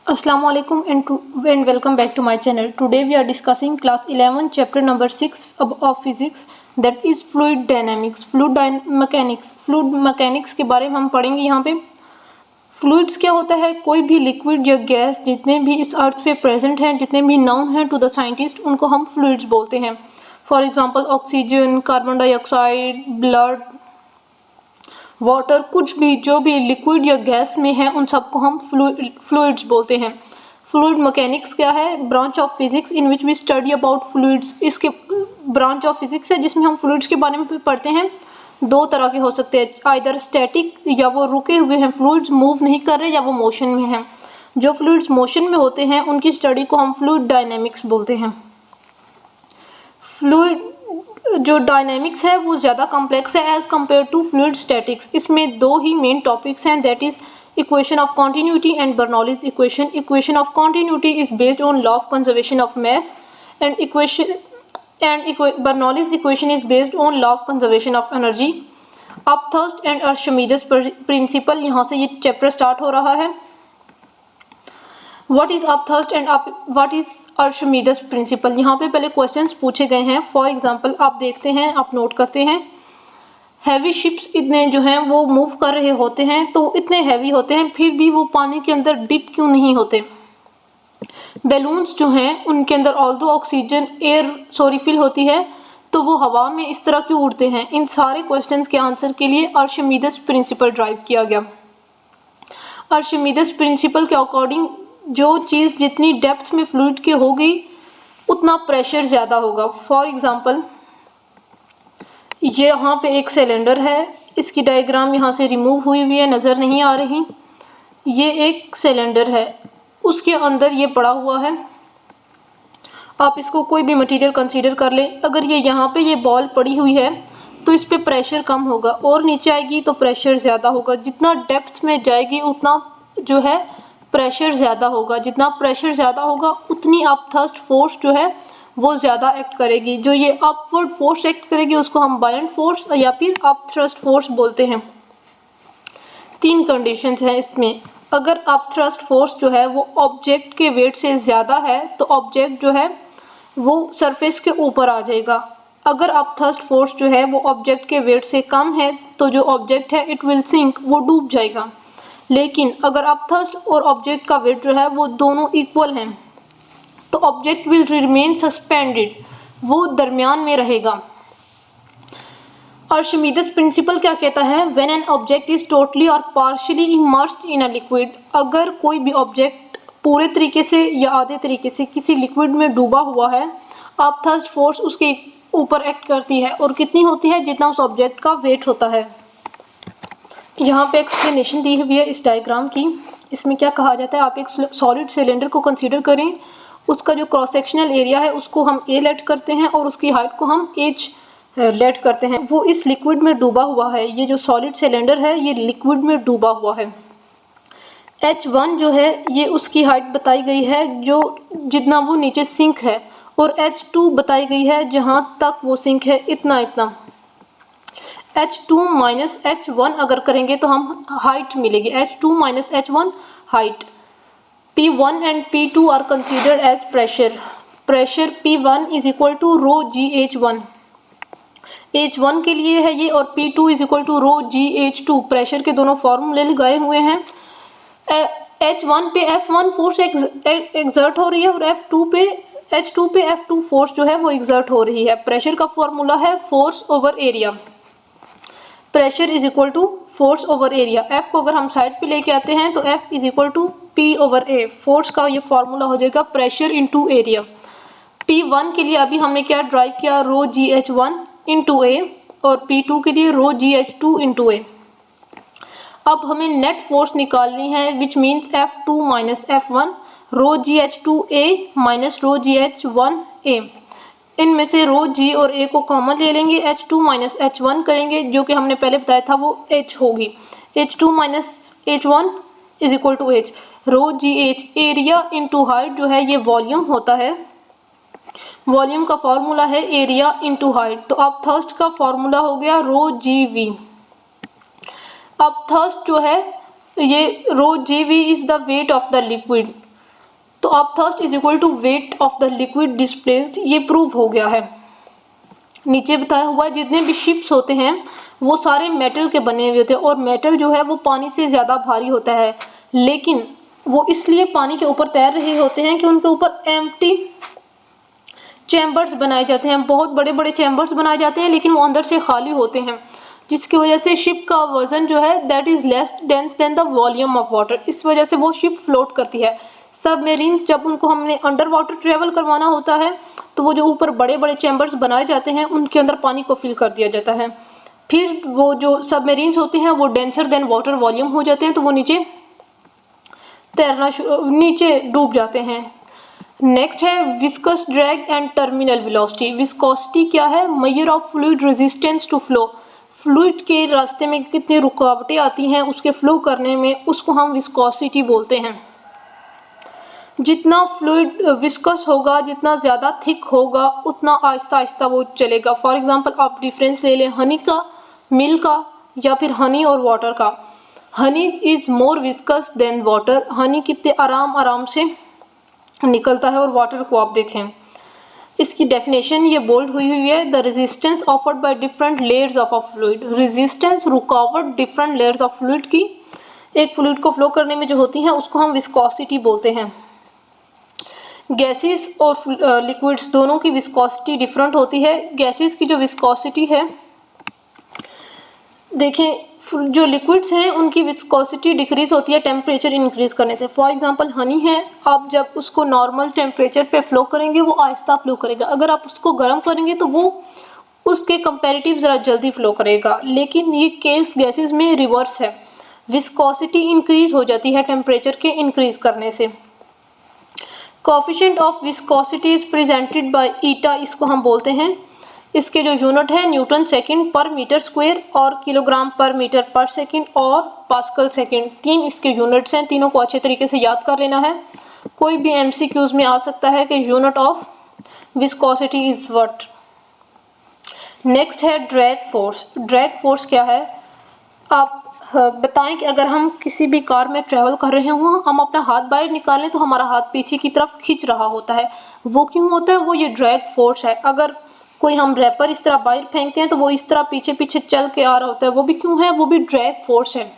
Assalamu alaikum and welcome back to my channel. Today we are discussing class 11 chapter number 6 of physics, that is fluid dynamics, mechanics. Fluid mechanics के बारे में हम पढ़ेंगे। यहाँ पे fluids क्या होता है? कोई भी लिक्विड या गैस जितने भी इस अर्थ पे प्रेजेंट हैं, जितने भी नाउन हैं टू द साइंटिस्ट, उनको हम फ्लूइड्स बोलते हैं। For example oxygen, carbon dioxide, blood, water, कुछ भी जो भी लिक्विड या गैस में है उन सबको हम फ्लूइड्स बोलते हैं। फ्लूइड मैकेनिक्स क्या है? Branch of physics in which we study about fluids. इसके ब्रांच ऑफ फिजिक्स है जिसमें हम फ्लूइड्स के बारे में पढ़ते हैं। दो तरह के हो सकते हैं, आइदर स्टैटिक या वो रुके हुए हैं फ्लूइड्स, मूव नहीं कर रहे, या वो मोशन में हैं। जो फ्लूइड्स मोशन में होते हैं उनकी स्टडी को हम फ्लूइड डायनेमिक्स बोलते हैं। फ्लूइड जो डायनेमिक्स है वो ज़्यादा कॉम्प्लेक्स है as compare to fluid statics. इसमें दो ही मेन टॉपिक्स हैं, that is equation of continuity and Bernoulli's equation. Equation of continuity is based on law of conservation of mass and Bernoulli's equation is based on law of conservation of energy. Upthrust and Archimedes principle, यहाँ से ये chapter start हो रहा है। What is upthrust and what is Archimedes principle. यहाँ पे पहले questions पूछे गए हैं। फॉर एग्जांपल आप देखते हैं, आप नोट करते हैं, हैवी शिप्स इतने जो हैं वो मूव कर रहे होते हैं, तो इतने हैवी होते हैं फिर भी वो पानी के अंदर डिप क्यों नहीं होते? बैलून्स जो हैं उनके अंदर ऑल्दो ऑक्सीजन फिल होती है, तो वो हवा में इस तरह क्यों उड़ते हैं? इन सारे क्वेश्चंस के आंसर के लिए आर्शिमीदेस प्रिंसिपल ड्राइव किया गया। आर्शिमीदेस प्रिंसिपल के अकॉर्डिंग जो चीज़ जितनी डेप्थ में फ्लूइड की होगी उतना प्रेशर ज़्यादा होगा। फॉर एग्जांपल ये यहाँ पे एक सिलेंडर है, इसकी डायग्राम यहाँ से रिमूव हुई हुई है, नज़र नहीं आ रही। ये एक सिलेंडर है, उसके अंदर ये पड़ा हुआ है। आप इसको कोई भी मटेरियल कंसीडर कर लें। अगर ये यहाँ पे ये बॉल पड़ी हुई है तो इस पर प्रेशर कम होगा, और नीचे आएगी तो प्रेशर ज़्यादा होगा। जितना डेप्थ में जाएगी उतना जो है प्रेशर ज़्यादा होगा। जितना प्रेशर ज़्यादा होगा उतनी अपथर्स्ट फोर्स जो है वो ज़्यादा एक्ट करेगी। जो ये अपवर्ड फोर्स एक्ट करेगी उसको हम बायंट फोर्स या फिर अपथ्रस्ट फोर्स बोलते हैं। तीन कंडीशंस हैं इसमें। अगर अपथ्रस्ट फोर्स जो है वो ऑब्जेक्ट के वेट से ज़्यादा है तो ऑब्जेक्ट जो है वो सरफेस के ऊपर आ जाएगा। अगर अपथ्रस्ट फोर्स जो है वो ऑब्जेक्ट के वेट से कम है तो जो ऑब्जेक्ट है इट विल सिंक, वो डूब जाएगा। लेकिन अगर अपथर्स्ट और ऑब्जेक्ट का वेट जो है वो दोनों इक्वल हैं तो ऑब्जेक्ट विल रिमेन सस्पेंडेड, वो दरमियान में रहेगा। आर्शिमीदेस प्रिंसिपल क्या कहता है? When an object is totally और partially immersed in a liquid, अगर कोई भी ऑब्जेक्ट पूरे तरीके से या आधे तरीके से किसी लिक्विड में डूबा हुआ है, अपथर्स्ट फोर्स उसके ऊपर एक्ट करती है, और कितनी होती है? जितना उस ऑब्जेक्ट का वेट होता है। यहाँ पे एक्सप्लेनेशन दी हुई है इस डायग्राम की। इसमें क्या कहा जाता है, आप एक सॉलिड सिलेंडर को कंसीडर करें, उसका जो क्रॉस सेक्शनल एरिया है उसको हम ए लेट करते हैं और उसकी हाइट को हम एच लेट करते हैं। वो इस लिक्विड में डूबा हुआ है, ये जो सॉलिड सिलेंडर है ये लिक्विड में डूबा हुआ है। H1 जो है ये उसकी हाइट बताई गई है जो जितना वो नीचे सिंक है, और H2 बताई गई है जहाँ तक वो सिंक है, इतना इतना। H2 माइनस H1 अगर करेंगे तो हम हाइट मिलेगी, H2 minus H1 height. P1 and P2 are considered as pressure. Pressure P1 is equal to rho GH1, H1 के लिए है ये, और P2 is equal to rho GH2। Pressure के दोनों फॉर्मूले लगाए हुए हैं। H1 पे F1 फोर्स एक्सर्ट हो रही है और H2 पे F2 फोर्स जो है वो एक्सर्ट हो रही है। प्रेशर का फॉर्मूला है force over area. Pressure is equal to force over area. F को अगर हम साइड पे लेके आते हैं तो F is equal to P over A। फोर्स का ये फॉर्मूला हो जाएगा प्रेशर इंटू एरिया। P1 के लिए अभी हमने क्या ड्राइव किया, रो GH1 इंटू A, और P2 के लिए रो GH2 इंटू A। अब हमें नेट फोर्स निकालनी है, which means F2 minus F1, rho GH2A minus rho GH1A। इनमें से रो G और A को कॉमन ले लेंगे, H2 माइनस H1 करेंगे, जो कि हमने पहले बताया था वो H होगी। H2 minus H1 is equal to H। Rho GH area into height जो है ये वॉल्यूम होता है, वॉल्यूम का फॉर्मूला है एरिया इंटू हाइट। तो अब थर्स्ट का फॉर्मूला हो गया रो GV। अब थर्स्ट जो है ये rho GV is the weight of the liquid. तो अब thrust is equal to weight of the liquid displaced, ये प्रूव हो गया है। नीचे बताया हुआ है जितने भी शिप्स होते हैं वो सारे मेटल के बने हुए होते हैं और मेटल जो है वो पानी से ज़्यादा भारी होता है, लेकिन वो इसलिए पानी के ऊपर तैर रहे होते हैं कि उनके ऊपर एम्प्टी चैम्बर्स बनाए जाते हैं, बहुत बड़े बड़े चैम्बर्स बनाए जाते हैं, लेकिन वो अंदर से खाली होते हैं, जिसकी वजह से शिप का वजन जो है that is less dense then the volume of water, इस वजह से वो शिप फ्लोट करती है। सबमेरीन्स जब उनको हमने अंडर वाटर ट्रेवल करवाना होता है तो वो जो ऊपर बड़े बड़े चैम्बर्स बनाए जाते हैं उनके अंदर पानी को फिल कर दिया जाता है, फिर वो जो सबमेरीन्स होते हैं वो डेंसर देन वाटर वॉल्यूम हो जाते हैं, तो वो नीचे नीचे डूब जाते हैं। नेक्स्ट है viscous drag and terminal velocity. Viscosity क्या है? Measure of fluid resistance to flow, fluid के रास्ते में कितनी रुकावटें आती हैं उसके फ्लो करने में, उसको हम विस्कोसिटी बोलते हैं। जितना फ्लूइड विस्कस होगा, जितना ज़्यादा थिक होगा, उतना आहिस्ता आहिस्ता वो चलेगा। फॉर एग्जांपल आप डिफरेंस ले लें हनी का, मिल्क का, या फिर हनी और वाटर का। Honey is more viscous than water, honey कितने आराम से निकलता है, और वाटर को आप देखें। इसकी डेफिनेशन ये बोल्ड हुई है, the resistance offered by different layers of a fluid. Resistance रुकावट डिफरेंट लेयर्स ऑफ फ्लूइड की एक फ्लूइड को फ्लो करने में जो होती हैं उसको हम विस्कोसिटी बोलते हैं। गैसेस और लिक्विड्स दोनों की विस्कोसिटी डिफरेंट होती है। गैसेस की जो विस्कोसिटी है, देखें जो लिक्विड्स हैं उनकी विस्कोसिटी डिक्रीज होती है टेम्परेचर इंक्रीज करने से। फॉर एग्जांपल हनी है, आप जब उसको नॉर्मल टेम्परेचर पे फ्लो करेंगे वो आहिस्ता फ्लो करेगा, अगर आप उसको गर्म करेंगे तो वो उसके कंपैरेटिव ज़रा जल्दी फ्लो करेगा। लेकिन ये केस गैसेस में रिवर्स है, विस्कोसिटी इंक्रीज हो जाती है टेम्परेचर के इंक्रीज करने से। Coefficient of viscosity is presented by ईटा, इसको हम बोलते हैं, इसके जो यूनिट है न्यूटन सेकंड पर मीटर स्क्वायर और किलोग्राम पर मीटर पर सेकंड और पास्कल सेकंड, तीन इसके यूनिट्स हैं। तीनों को अच्छे तरीके से याद कर लेना है, कोई भी एमसीक्यूज में आ सकता है कि unit of viscosity is what. Next है ड्रैग फोर्स। ड्रैग फोर्स क्या है? आप बताएं कि अगर हम किसी भी कार में ट्रैवल कर रहे हों, हम अपना हाथ बाहर निकालें तो हमारा हाथ पीछे की तरफ खींच रहा होता है, वो क्यों होता है? वो ये ड्रैग फोर्स है। अगर कोई हम रैपर इस तरह बाहर फेंकते हैं तो वो इस तरह पीछे पीछे चल के आ रहा होता है, वो भी क्यों है? वो भी ड्रैग फोर्स है।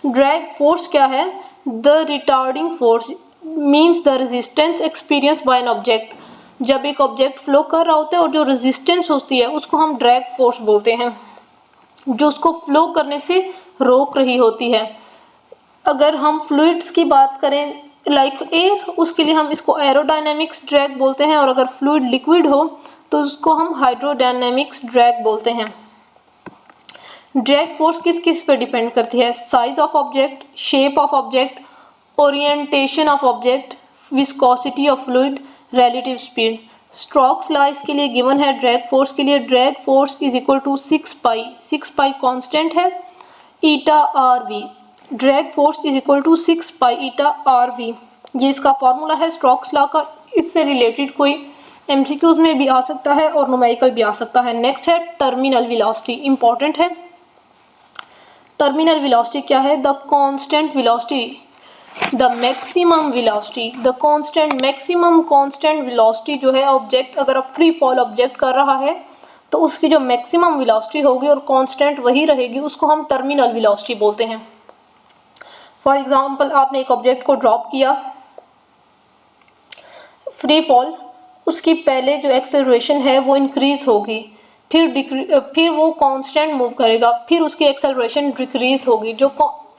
ड्रैग फोर्स क्या है? The retarding force means the resistance experience by an object. जब एक ऑब्जेक्ट फ्लो कर रहा होता है और जो रेजिस्टेंस होती है उसको हम ड्रैग फोर्स बोलते हैं, जो उसको फ्लो करने से रोक रही होती है। अगर हम फ्लूइड्स की बात करें लाइक एयर, उसके लिए हम इसको एरोडायनेमिक्स ड्रैग बोलते हैं, और अगर फ्लूइड लिक्विड हो तो उसको हम हाइड्रोडायनेमिक्स ड्रैग बोलते हैं। ड्रैग फोर्स किस किस पे डिपेंड करती है? Size of object, shape of object, orientation of object, viscosity of fluid, relative speed. Stokes law इसके लिए गिवन है ड्रैग फोर्स के लिए, drag force is equal to 6 pi, 6 pi constant है, eta R V. Drag force is equal to 6 pi eta R V, ये इसका formula है strokes law का। इससे रिलेटेड कोई एमसीक्यूज में भी आ सकता है और न्यूमेरिकल भी आ सकता है। नेक्स्ट है टर्मिनल वेलोसिटी, इंपॉर्टेंट है। टर्मिनल वेलोसिटी क्या है? The constant velocity, the maximum velocity, the constant maximum constant velocity जो है ऑब्जेक्ट, अगर आप फ्री फॉल ऑब्जेक्ट कर रहा है तो उसकी जो मैक्सिमम वेलोसिटी होगी और कांस्टेंट वही रहेगी, उसको हम टर्मिनल वेलोसिटी बोलते हैं। फॉर एग्जांपल आपने एक ऑब्जेक्ट को ड्रॉप किया फ्री फॉल, उसकी पहले जो एक्सेलरेशन है वो इंक्रीज होगी, फिर वो कांस्टेंट मूव करेगा, फिर उसकी एक्सेलरेशन डिक्रीज होगी, जो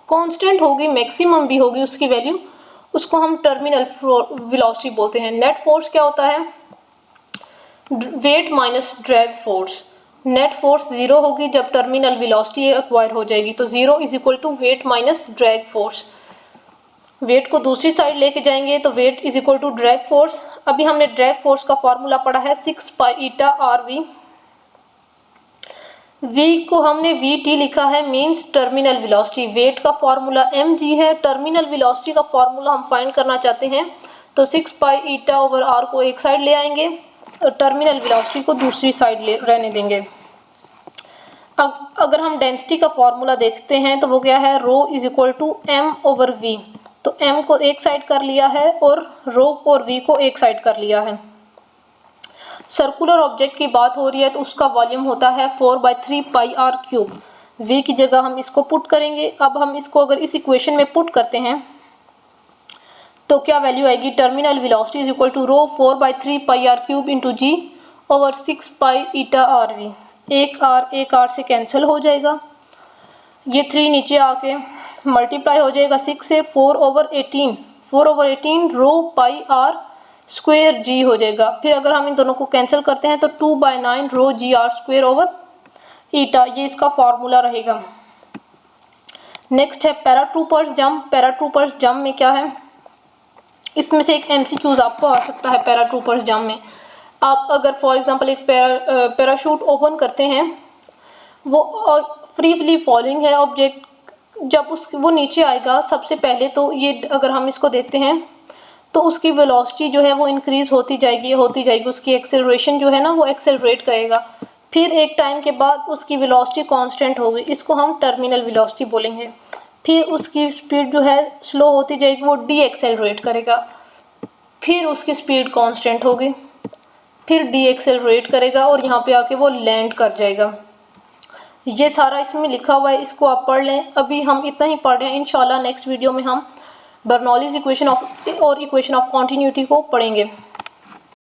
कांस्टेंट होगी मैक्सिमम भी होगी उसकी वैल्यू, उसको हम टर्मिनल वेलोसिटी बोलते हैं। नेट फोर्स क्या होता है? Wait minus drag force. Net force 0 होगी जब टर्मिनल वेलोसिटी एक्वायर हो जाएगी, तो 0 is equal to weight minus drag force. Weight को दूसरी साइड लेके जाएंगे तो weight is equal to drag force. अभी हमने ड्रैग फोर्स का फॉर्मूला पढ़ा है 6 pi eta R V. v को हमने vt लिखा है, मींस टर्मिनल वेलोसिटी। वेट का फॉर्मूला mg है, टर्मिनल वेलोसिटी का फॉर्मूला हम फाइंड करना चाहते हैं तो 6 पाई ईटा ओवर r को एक साइड ले आएंगे और टर्मिनल वेलोसिटी को दूसरी साइड ले रहने देंगे। अब अगर हम डेंसिटी का फॉर्मूला देखते हैं तो वो क्या है? Rho is equal to m over v। तो m को एक साइड कर लिया है और रो और v को एक साइड कर लिया है। सर्कुलर ऑब्जेक्ट की बात हो रही है तो उसका वॉल्यूम होता है 4/3 पाई आर क्यूब। v की जगह हम इसको पुट करेंगे। अब हम इसको अगर इस इक्वेशन में पुट करते हैं तो क्या वैल्यू आएगी, terminal velocity is equal to rho 4/3 pi R cube into G over 6 pi eta R V. एक आर से कैंसिल हो जाएगा, ये 3 नीचे आके मल्टीप्लाई हो जाएगा 6 से 4/18 रो पाई आर स्क्वायर जी हो जाएगा। फिर अगर हम इन दोनों को कैंसिल करते हैं तो 2/9 रो जी आर स्क्वायर ओवर ईटा, ये इसका फॉर्मूला रहेगा। नेक्स्ट है पैराट्रूपर्स जंप। पैराट्रूपर्स जंप में क्या है, इसमें से एक एमसीक्यूज आपको आ सकता है। पैराट्रूपर्स जंप में आप अगर फॉर एग्जांपल एक पैराशूट ओपन करते हैं, वो फ्रीली फॉलिंग है ऑब्जेक्ट, जब वो नीचे आएगा सबसे पहले तो ये अगर हम इसको देखते हैं तो उसकी वेलोसिटी जो है वो इंक्रीज होती जाएगी उसकी एक्सेलरेशन जो है ना वो एक्सेलरेट करेगा। फिर एक टाइम के बाद उसकी वेलोसिटी कांस्टेंट होगी, इसको हम टर्मिनल वेलोसिटी बोलेंगे। फिर उसकी स्पीड जो है स्लो होती जाएगी, वो डी एक्सेलरेट करेगा। फिर उसकी स्पीड कांस्टेंट होगी, फिर डी एक्सेलरेट करेगा और यहाँ पे आके वो लैंड कर जाएगा। ये सारा इसमें लिखा हुआ है, इसको आप पढ़ लें। अभी हम इतना ही पढ़ रहे हैं, इंशाल्लाह नेक्स्ट वीडियो में हम बर्नौलीज़ इक्वेशन ऑफ और इक्वेशन ऑफ कॉन्टिन्यूटी को पढ़ेंगे।